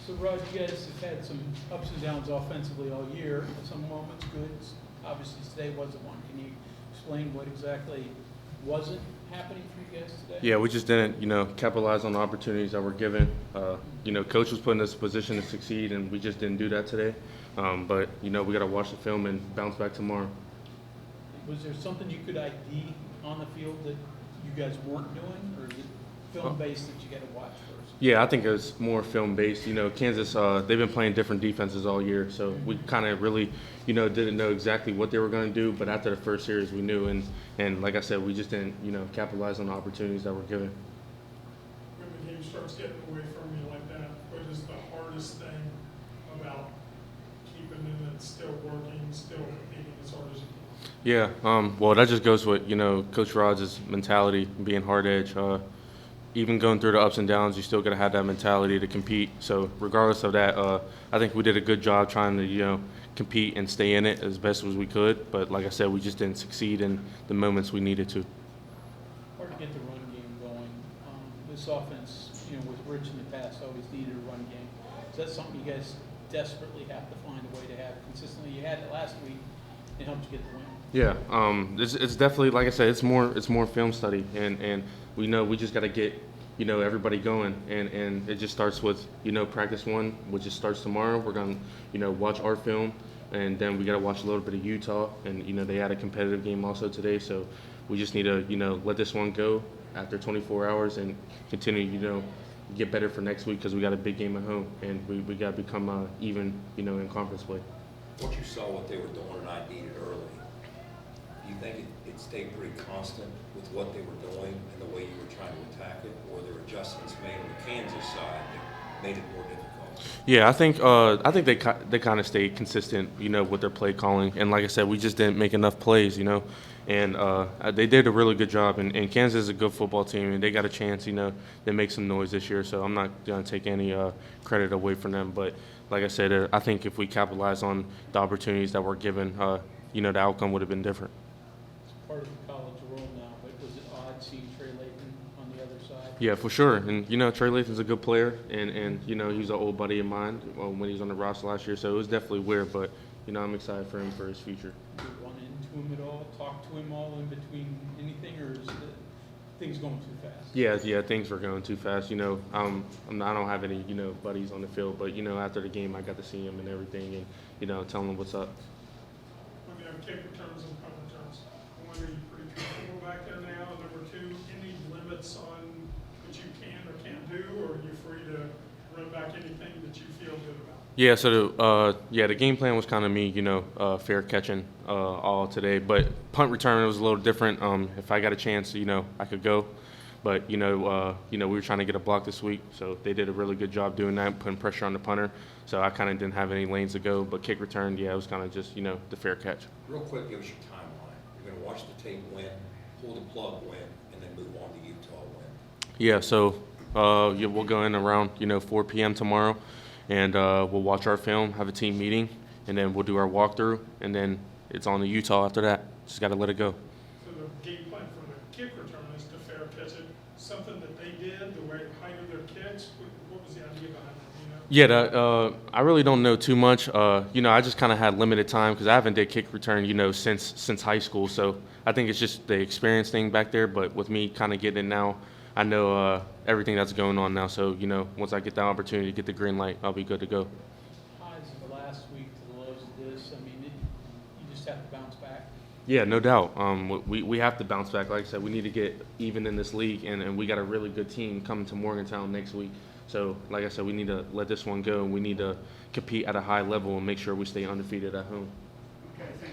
So, Rod, you guys have had some ups and downs offensively all year. Some moments good. Obviously, today wasn't one. Can you explain what exactly wasn't happening for you guys today? Yeah, we just didn't, capitalize on the opportunities that were given. Coach was put in this position to succeed, and we just didn't do that today. But we got to watch the film and bounce back tomorrow. Was there something you could ID on the field that you guys weren't doing, or is it film-based that you got to watch first? Yeah, I think it was more film-based. Kansas, they've been playing different defenses all year, so we kind of really, didn't know exactly what they were going to do. But after the first series, we knew, and like I said, we just didn't, capitalize on the opportunities that were given. When the game starts getting away from you like that, what is the hardest thing about keeping them and still working, still competing as hard as you can? Yeah, well, that just goes with, Coach Rod's mentality, being hard edge. Even going through the ups and downs, you still got to have that mentality to compete. So regardless of that, I think we did a good job trying to, compete and stay in it as best as we could. But like I said, we just didn't succeed in the moments we needed to. Hard to get the run game going. This offense, with Rich in the past, always needed a run game. Is that something you guys desperately have to find a way to have consistently? You had it last week. It helped you get the win. Yeah, it's definitely, like I said, it's more film study, and we know we just got to get everybody going, and it just starts with practice one, which just starts tomorrow. We're gonna watch our film, and then we got to watch a little bit of Utah, and they had a competitive game also today, so we just need to let this one go after 24 hours and continue get better for next week because we got a big game at home, and we got to become even in conference play. What you saw, what they were doing, and ID'd it early, do you think it stayed pretty constant with what they were doing and the way you were trying to attack it, or there were adjustments made on the Kansas side that made it more difficult? Yeah, I think they kind of stayed consistent, with their play calling, and like I said, we just didn't make enough plays, and they did a really good job. And Kansas is a good football team, and they got a chance, they make some noise this year. So I'm not gonna take any credit away from them, but like I said, I think if we capitalize on the opportunities that were given, the outcome would have been different. It's part of the college world now, but was it odd seeing Trey Lathan on the other side? Yeah, for sure. And Trey Lathan's a good player, and he's an old buddy of mine when he was on the roster last year. So it was definitely weird, but I'm excited for him for his future. Did you run into him at all? Talk to him all in between anything, or is things going too fast? Yeah, things were going too fast. I don't have any buddies on the field, but after the game I got to see him and everything, and tell him what's up. When you have kick returns and punt returns, one, are you pretty comfortable back there now? And number two, any limits on what you can or can't do, or are you free to run back anything that you feel good about? Yeah, so the game plan was kind of me, fair catching all today. But punt return was a little different. If I got a chance, I could go. But we were trying to get a block this week, so they did a really good job doing that, putting pressure on the punter. So I kind of didn't have any lanes to go. But kick return, it was kind of just the fair catch. Real quick, give us your timeline. You're going to watch the tape win, pull the plug win, and then move on to Utah win. Yeah, so we'll go in around 4 p.m. tomorrow. And we'll watch our film, have a team meeting, and then we'll do our walkthrough, and then it's on to Utah after that. Just got to let it go. So the game plan for the kick return is to fair catch it. Something that they did, the way height of their kicks. What was the idea behind that? Yeah, I really don't know too much. I just kind of had limited time because I haven't did kick return, since high school. So I think it's just the experience thing back there. But with me kind of getting it now, I know everything that's going on now. So, once I get the opportunity to get the green light, I'll be good to go. Highs of last week to the lows of this. I mean, you just have to bounce back. Yeah, no doubt. We have to bounce back. Like I said, we need to get even in this league, and we got a really good team coming to Morgantown next week. So, like I said, we need to let this one go, and we need to compete at a high level and make sure we stay undefeated at home. Okay, thank you.